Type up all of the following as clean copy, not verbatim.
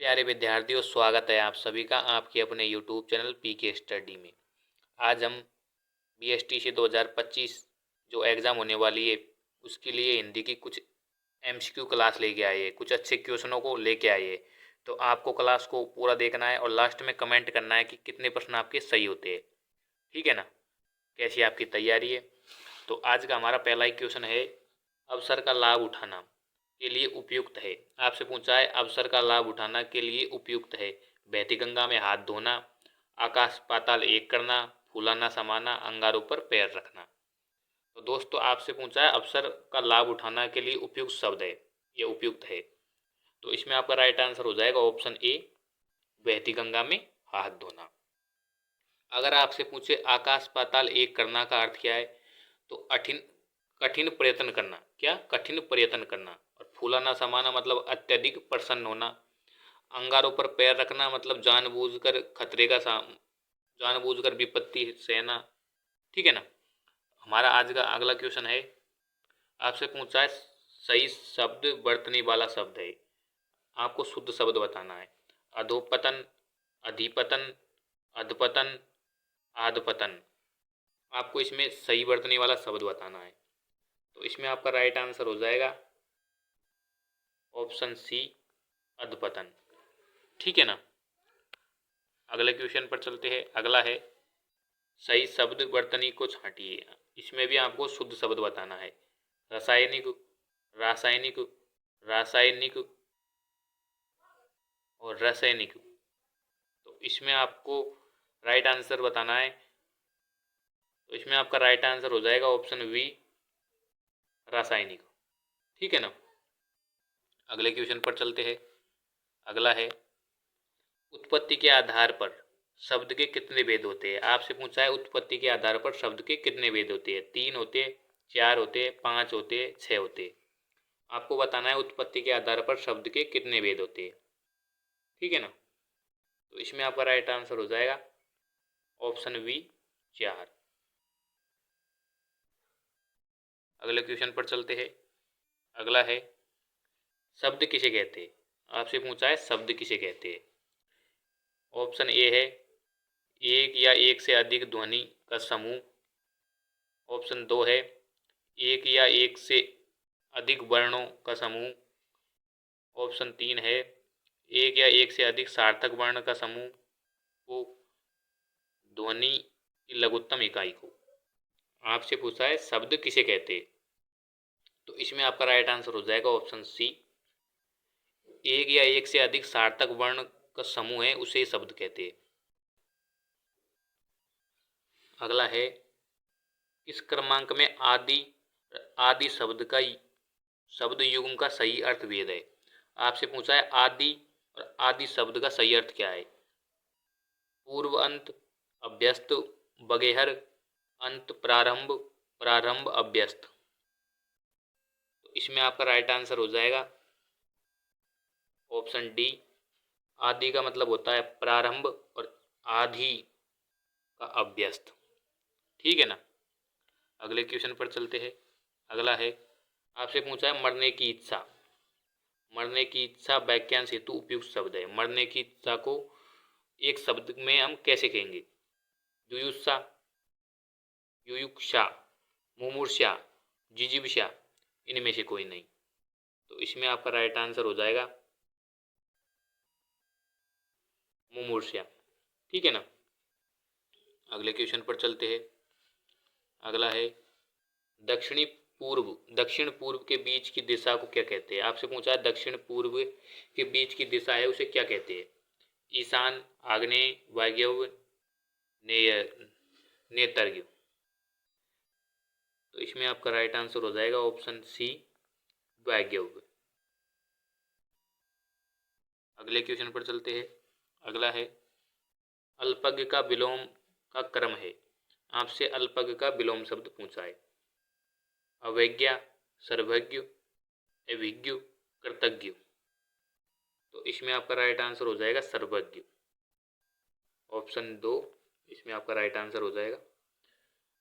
प्यारे विद्यार्थियों, स्वागत है आप सभी का आपके अपने YouTube चैनल पीके स्टडी में। आज हम बीएसटी से 2025 जो एग्ज़ाम होने वाली है उसके लिए हिंदी की कुछ एमसीक्यू क्लास लेके आए हैं, कुछ अच्छे क्वेश्चनों को लेके आए हैं। तो आपको क्लास को पूरा देखना है और लास्ट में कमेंट करना है कि कितने प्रश्न आपके सही होते हैं। ठीक है ना? कैसी आपकी तैयारी है? तो आज का हमारा पहला ही क्वेश्चन है, अवसर का लाभ उठाना के लिए उपयुक्त है। आपसे पूछा है, अवसर का लाभ उठाना के लिए उपयुक्त है। बहती गंगा में हाथ धोना, आकाश पाताल एक करना, फूलाना समाना, अंगारों पर पैर रखना। तो दोस्तों आपसे पूछा है अवसर का लाभ उठाना के लिए उपयुक्त शब्द है, ये उपयुक्त है। तो इसमें आपका राइट आंसर हो जाएगा ऑप्शन ए, बहती गंगा में हाथ धोना। अगर आपसे पूछे आकाश पाताल एक करना का अर्थ क्या है, तो कठिन कठिन प्रयत्न करना। क्या? कठिन प्रयत्न करना। और फूलाना समाना मतलब अत्यधिक प्रसन्न होना। अंगारों पर पैर रखना मतलब जानबूझकर खतरे का जानबूझकर विपत्ति सहना। ठीक है ना? हमारा आज का अगला क्वेश्चन है, आपसे पूछा है सही शब्द वर्तनी वाला शब्द है, आपको शुद्ध शब्द बताना है। अधोपतन, अधिपतन, अधपतन, आधपतन। आपको इसमें सही वर्तनी वाला शब्द बताना है। तो इसमें आपका राइट आंसर हो जाएगा ऑप्शन सी, अधपतन। ठीक है ना? अगले क्वेश्चन पर चलते हैं। अगला है, सही शब्द वर्तनी को छांटिए। इसमें भी आपको शुद्ध शब्द बताना है। रासायनिक, रासायनिक, रासायनिक और रासायनिक। तो इसमें आपको राइट आंसर बताना है। तो इसमें आपका राइट आंसर हो जाएगा ऑप्शन बी, रासायनिक। ठीक है ना? अगले क्वेश्चन पर चलते हैं। अगला है, उत्पत्ति के आधार पर शब्द के कितने भेद होते हैं। आपसे पूछा है उत्पत्ति के आधार पर शब्द के कितने भेद होते हैं। 3 होते हैं, 4 होते हैं, 5 होते हैं, 6 होते हैं। आपको बताना है उत्पत्ति के आधार पर शब्द के कितने भेद होते हैं। ठीक है ना? तो इसमें आपका राइट आंसर हो जाएगा ऑप्शन बी, 4। अगले क्वेश्चन पर चलते हैं। अगला है, शब्द किसे कहते हैं। आपसे पूछा है शब्द किसे कहते हैं। ऑप्शन ए है एक या एक से अधिक ध्वनि का समूह। ऑप्शन 2 है एक या एक से अधिक वर्णों का समूह। ऑप्शन 3 है एक या एक से अधिक सार्थक वर्ण का समूह को ध्वनि की लघुत्तम इकाई को। आपसे पूछा है शब्द किसे कहते हैं। तो इसमें आपका राइट आंसर हो जाएगा ऑप्शन सी, एक या एक से अधिक सार्थक वर्ण का समूह है उसे शब्द कहते हैं। अगला है, इस क्रमांक में आदि आदि शब्द युग्म का सही अर्थ भेद है। आपसे पूछा है आदि और आदि शब्द का सही अर्थ क्या है। पूर्व अंत, अभ्यस्त, बगैहर, अंत प्रारंभ, प्रारंभ अभ्यस्त। तो इसमें आपका राइट आंसर हो जाएगा ऑप्शन डी, आदि का मतलब होता है प्रारंभ और आधि का अभ्यस्त। ठीक है ना? अगले क्वेश्चन पर चलते हैं। अगला है, आपसे पूछा है मरने की इच्छा। मरने की इच्छा वाक्यांश हेतु उपयुक्त शब्द है। मरने की इच्छा को एक शब्द में हम कैसे कहेंगे। जुयुत्सा, युयुक्षा, मुमूर्षा, जिजीविषा, इनमें से कोई नहीं। तो इसमें आपका राइट आंसर हो जाएगा मुमूर्षा। ठीक है ना? अगले क्वेश्चन पर चलते हैं। अगला है, दक्षिण पूर्व के बीच की दिशा को क्या कहते हैं। आपसे पूछा है दक्षिण पूर्व के बीच की दिशा है उसे क्या कहते हैं। ईशान, आग्नेय, वायव्य, नेतर्घ्य। तो इसमें आपका राइट आंसर हो जाएगा ऑप्शन सी, वायव्य। अगले क्वेश्चन पर चलते हैं। अगला है, अल्पज्ञ का विलोम का क्रम है। आपसे अल्पज्ञ का विलोम शब्द पूछा है। अवज्ञा, सर्वज्ञ, अभिज्ञ, कृतज्ञ। तो इसमें आपका राइट आंसर हो जाएगा सर्वज्ञ। ऑप्शन 2 इसमें आपका राइट आंसर हो जाएगा।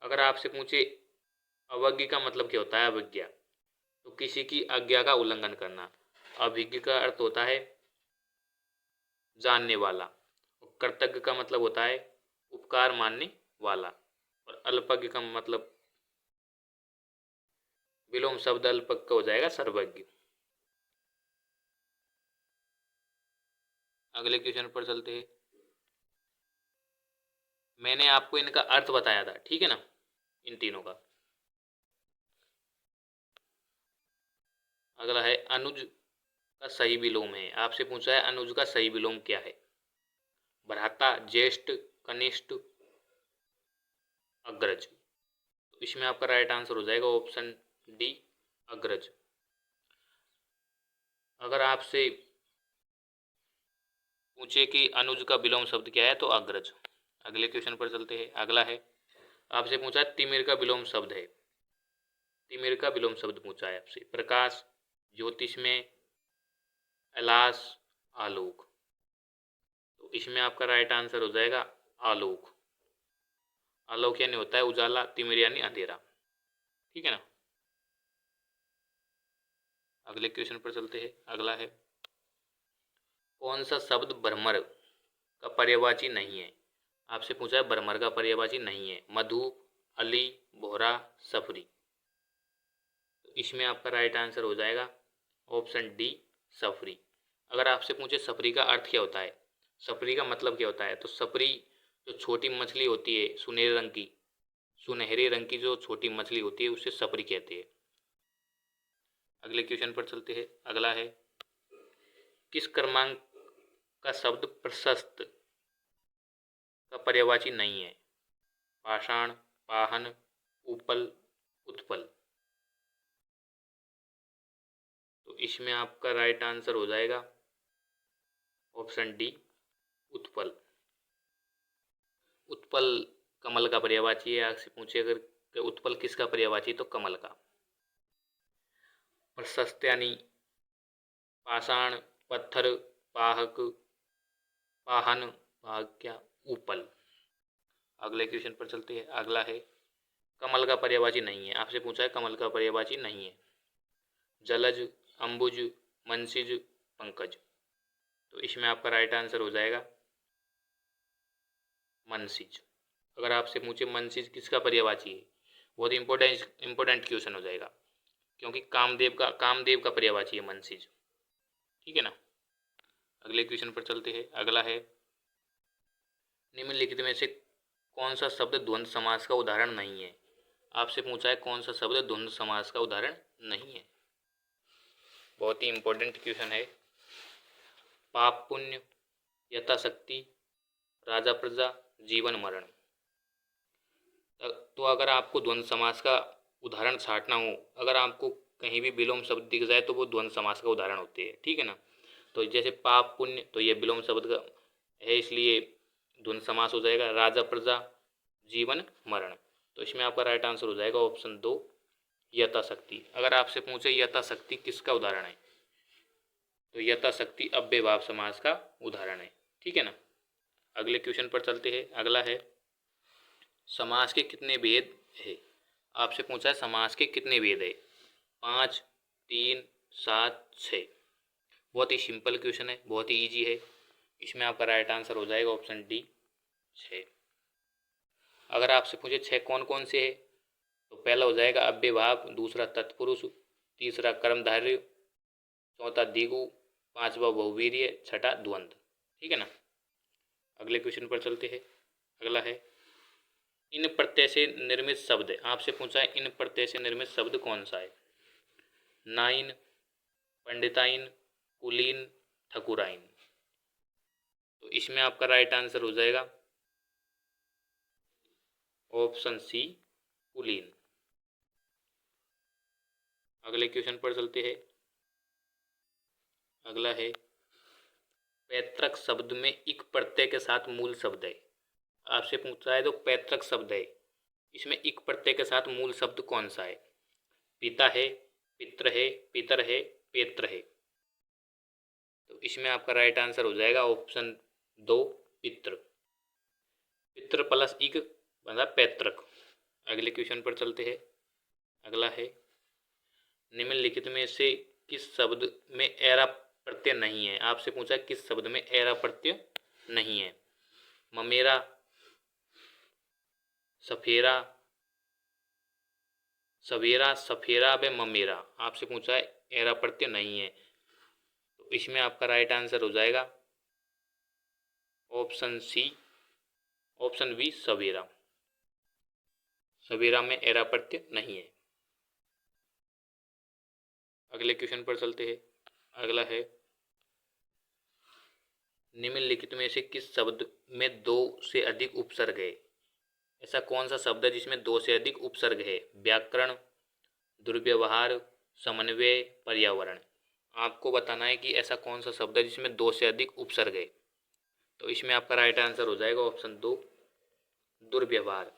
अगर आपसे पूछे अवज्ञ का मतलब क्या होता है। अवज्ञा तो किसी की आज्ञा का उल्लंघन करना। अभिज्ञ का अर्थ होता है जानने वाला। और कृतज्ञ का मतलब होता है उपकार मानने वाला। और अल्पज्ञ का मतलब विलोम शब्द अल्पज्ञ का हो जाएगा सर्वज्ञ। अगले क्वेश्चन पर चलते हैं। मैंने आपको इनका अर्थ बताया था, ठीक है ना, इन तीनों का। अगला है अनुज का सही विलोम है। आपसे पूछा है अनुज का सही विलोम क्या है। भ्राता, ज्येष्ठ, कनिष्ठ, अग्रज। तो इसमें आपका राइट आंसर हो जाएगा ऑप्शन डी, अग्रज। अगर आपसे पूछे कि अनुज का विलोम शब्द क्या है तो अग्रज। अगले क्वेश्चन पर चलते हैं। अगला है, आपसे पूछा है तिमिर का विलोम शब्द है। तिमिर का विलोम शब्द पूछा है आपसे। प्रकाश, ज्योतिषमय, अलास, आलोक। तो इसमें आपका राइट आंसर हो जाएगा आलोक। आलोक यानी होता है उजाला, तिमिर यानी अंधेरा, ठीक है ना। अगले क्वेश्चन पर चलते हैं। अगला है, कौन सा शब्द भ्रमर का पर्यायवाची नहीं है। आपसे पूछा है भ्रमर का पर्यायवाची नहीं है। मधु, अली, भोरा, सफरी। तो इसमें आपका राइट आंसर हो जाएगा ऑप्शन डी, सफरी। अगर आपसे पूछे सफरी का अर्थ क्या होता है, सफरी का मतलब क्या होता है, तो सफरी जो छोटी मछली होती है सुनहरे रंग की जो छोटी मछली होती है उसे सफरी कहते हैं। अगले क्वेश्चन पर चलते हैं। अगला है, किस क्रमांक का शब्द प्रशस्त का पर्यायवाची नहीं है। पाषाण, पाहन, उपल, उत्पल। तो इसमें आपका राइट आंसर हो जाएगा ऑप्शन डी, उत्पल। उत्पल कमल का पर्यायवाची है। आपसे पूछे अगर कि उत्पल किसका पर्यायवाची, तो कमल का। प्रशस्त यानी पाषाण, पत्थर, पाहक, पाहन, भाग्य, उपल। अगले क्वेश्चन पर चलते हैं। अगला है, कमल का पर्यायवाची नहीं है। आपसे पूछा है कमल का पर्यायवाची नहीं है। जलज, अंबुज, मनसिज, पंकज। तो इसमें आपका राइट आंसर हो जाएगा मनसिज। अगर आपसे पूछे मनसिज किसका पर्यायवाची है, बहुत इंपॉर्टेंट क्वेश्चन हो जाएगा, क्योंकि कामदेव का पर्यायवाची है मनसिज, ठीक है ना। अगले क्वेश्चन पर चलते हैं। अगला है, निम्नलिखित में से कौन सा शब्द द्वंद्व समास का उदाहरण नहीं है। आपसे पूछा है कौन सा शब्द द्वंद्व समास का उदाहरण नहीं है। बहुत ही इंपॉर्टेंट क्वेश्चन है। पाप पुण्य, यथाशक्ति, राजा प्रजा, जीवन मरण। तो अगर आपको द्वंद्व समास का उदाहरण छांटना हो, अगर आपको कहीं भी विलोम शब्द दिख जाए तो वो द्वंद्व समास का उदाहरण होते हैं, ठीक है ना। तो जैसे पाप पुण्य, तो ये विलोम शब्द का है, इसलिए द्वंद्व समास हो जाएगा। राजा प्रजा, जीवन मरण। तो इसमें आपका राइट आंसर हो जाएगा ऑप्शन दो, यथाशक्ति। अगर आपसे पूछे यथाशक्ति किसका उदाहरण है, तो यथाशक्ति अव्ययभाव समास का उदाहरण है, ठीक है ना। अगले क्वेश्चन पर चलते हैं। अगला है, समास के कितने भेद है। आपसे पूछा है समास के कितने भेद है। 5, 3, 7, 6। बहुत ही सिंपल क्वेश्चन है, बहुत ही इजी है। इसमें आपका राइट आंसर हो जाएगा ऑप्शन डी, 6। अगर आपसे पूछे 6 कौन कौन से है, तो पहला हो जाएगा अव्ययभाव, दूसरा तत्पुरुष, तीसरा कर्मधारय, चौथा द्विगु, पांचवा बहुवीर्य, छठा द्वंद्व, ठीक है ना। अगले क्वेश्चन पर चलते हैं। अगला है, इन प्रत्यय से निर्मित शब्द। आपसे पूछा है इन प्रत्यय से निर्मित शब्द कौन सा है। नाइन, पंडिताइन, कुलीन, ठकुराइन। तो इसमें आपका राइट आंसर हो जाएगा ऑप्शन सी, कुलीन। अगले क्वेश्चन पर चलते हैं। अगला है, पैतृक शब्द में इक प्रत्यय के साथ मूल शब्द है। आपसे पूछा है तो पैतृक शब्द है, इसमें इक प्रत्यय के साथ मूल शब्द कौन सा है। पिता है, पित्र है, पितर है, पेत्र है। तो इसमें आपका राइट आंसर हो जाएगा ऑप्शन दो, पित्र। पित्र प्लस इक बना पैतृक। अगले क्वेश्चन पर चलते हैं। अगला है, निम्नलिखित में से किस शब्द में एरा प्रत्यय नहीं है। आपसे पूछा है किस शब्द में एरा प्रत्यय नहीं है। ममेरा, सफेरा, सवेरा, सफेरा व ममेरा, आपसे पूछा है एरा प्रत्यय नहीं है। तो इसमें आपका राइट आंसर हो जाएगा ऑप्शन सी, ऑप्शन बी सवेरा। सवेरा में एरा प्रत्यय नहीं है। अगले क्वेश्चन पर चलते हैं। अगला है निम्नलिखित में से किस शब्द में दो से अधिक उपसर्ग है। ऐसा कौन सा शब्द है जिसमें दो से अधिक उपसर्ग है। व्याकरण, दुर्व्यवहार, समन्वय, पर्यावरण। आपको बताना है कि ऐसा कौन सा शब्द है जिसमें दो से अधिक उपसर्ग है। तो इसमें आपका राइट आंसर हो जाएगा ऑप्शन दो, दुर्व्यवहार।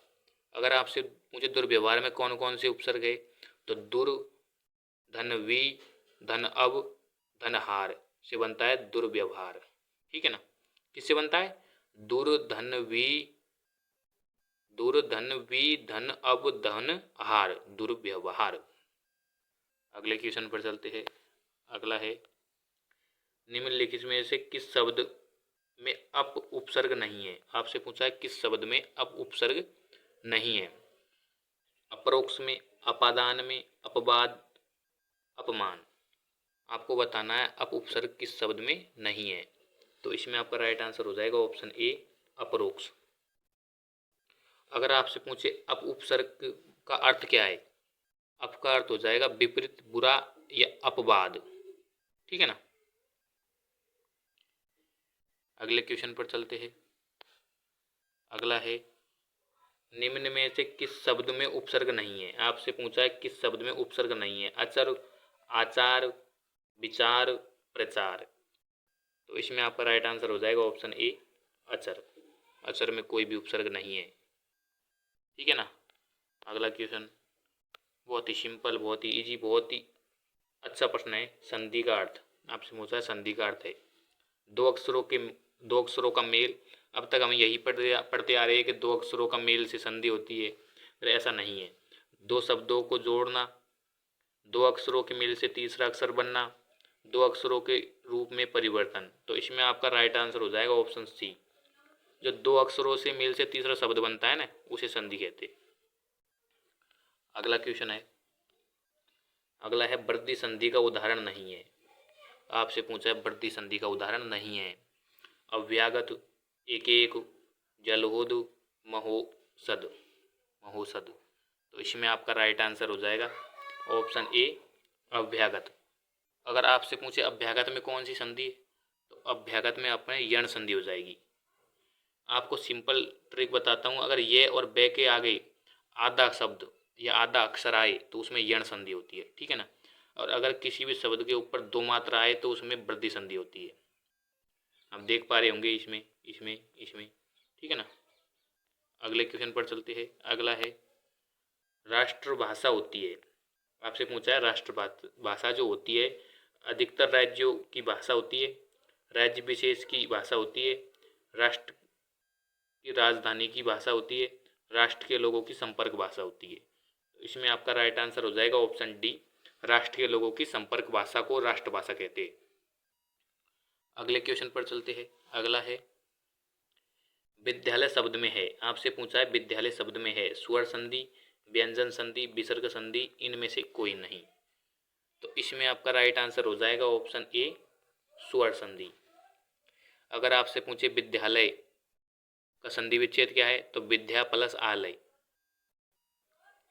अगर आपसे मुझे दुर्व्यवहार में कौन कौन से उपसर्ग है तो दुर, धन वी, धन अब, धन हार से बनता है दुर्व्यवहार। ठीक है ना। किससे बनता है? दुर, धन वी, दुर, धन वी, धन अब, धन हार, दुर्व्यवहार। अगले क्वेश्चन पर चलते हैं। अगला है निम्नलिखित में से किस शब्द में अप उपसर्ग नहीं है। आपसे पूछा है किस शब्द में अप उपसर्ग नहीं है। अपरोक्ष में, अपादान में, अपवाद, अपमान। आपको बताना है अप उपसर्ग किस शब्द में नहीं है। तो इसमें आपका राइट आंसर हो जाएगा ऑप्शन ए, अपरोक्ष। अगर आपसे पूछे अप उपसर्ग का अर्थ क्या है, अप का अर्थ हो जाएगा विपरीत, बुरा या अपवाद। ठीक है ना। अगले क्वेश्चन पर चलते हैं। अगला है निम्न में से किस शब्द में उपसर्ग नहीं है। आपसे पूछा है किस शब्द में उपसर्ग नहीं है। अचर, आचार, विचार, प्रचार। तो इसमें आपका राइट आंसर हो जाएगा ऑप्शन ए, अचर। अचर में कोई भी उपसर्ग नहीं है। ठीक है ना। अगला क्वेश्चन बहुत ही सिंपल, बहुत ही इजी, बहुत ही अच्छा प्रश्न है। संधि का अर्थ आपसे पूछा है। संधि का अर्थ है दो अक्षरों का मेल। अब तक हम यही पढ़ते आ रहे हैं कि दो अक्षरों का मेल से संधि होती है, पर ऐसा नहीं है। दो शब्दों को जोड़ना, दो अक्षरों के मेल से तीसरा अक्षर बनना, दो अक्षरों के रूप में परिवर्तन। तो इसमें आपका राइट आंसर हो जाएगा ऑप्शन सी। जो दो अक्षरों से मेल से तीसरा शब्द बनता है ना, उसे संधि कहते हैं। अगला क्वेश्चन है। अगला है वृद्धि संधि का उदाहरण नहीं है। आपसे पूछा है वृद्धि संधि का उदाहरण नहीं है। अव्यागत, एक एक, जलहोद, महोसद, महोसद। तो इसमें आपका राइट आंसर हो जाएगा ऑप्शन ए, अभ्यागत। अगर आपसे पूछे अभ्यागत में कौन सी संधि है, तो अभ्यागत में अपने यण संधि हो जाएगी। आपको सिंपल ट्रिक बताता हूँ। अगर ये और बे के आगे आधा शब्द या आधा अक्षर आए तो उसमें यण संधि होती है। ठीक है ना। और अगर किसी भी शब्द के ऊपर दो मात्रा आए तो उसमें वृद्धि संधि होती है। आप देख पा रहे होंगे इसमें इसमें इसमें। ठीक है ना। अगले क्वेश्चन पर चलते हैं। अगला है राष्ट्रभाषा होती है। आपसे पूछा है राष्ट्रभाषा जो होती है अधिकतर राज्यों की भाषा होती है, राज्य विशेष की भाषा होती है, राष्ट्र की राजधानी की भाषा होती है, राष्ट्र के लोगों की संपर्क भाषा होती है। तो इसमें आपका राइट आंसर हो जाएगा ऑप्शन डी, राष्ट्र के लोगों की संपर्क भाषा को राष्ट्रभाषा कहते हैं। अगले क्वेश्चन पर चलते हैं। अगला है विद्यालय शब्द में है। आपसे पूछा है विद्यालय शब्द में है स्वर संधि, व्यंजन संधि, विसर्ग संधि, इनमें से कोई नहीं। तो इसमें आपका राइट आंसर हो जाएगा ऑप्शन ए, स्वर संधि। अगर आपसे पूछे विद्यालय का संधि विच्छेद क्या है, तो विद्या प्लस आलय,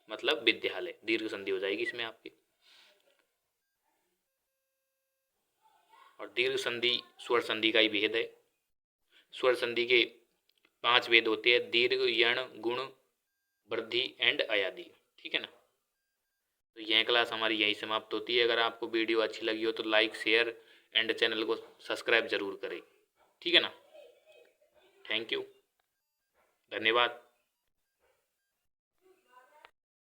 मतलब विद्यालय, दीर्घ संधि हो जाएगी इसमें आपकी। और दीर्घ संधि स्वर संधि का ही भेद है। स्वर संधि के 5 भेद होते हैं, दीर्घ, यण, गुण, वृद्धि एंड अयादि। ठीक है ना। तो यह क्लास हमारी यहीं समाप्त होती है। अगर आपको वीडियो अच्छी लगी हो तो लाइक, शेयर एंड चैनल को सब्सक्राइब जरूर करें। ठीक है ना। थैंक यू, धन्यवाद।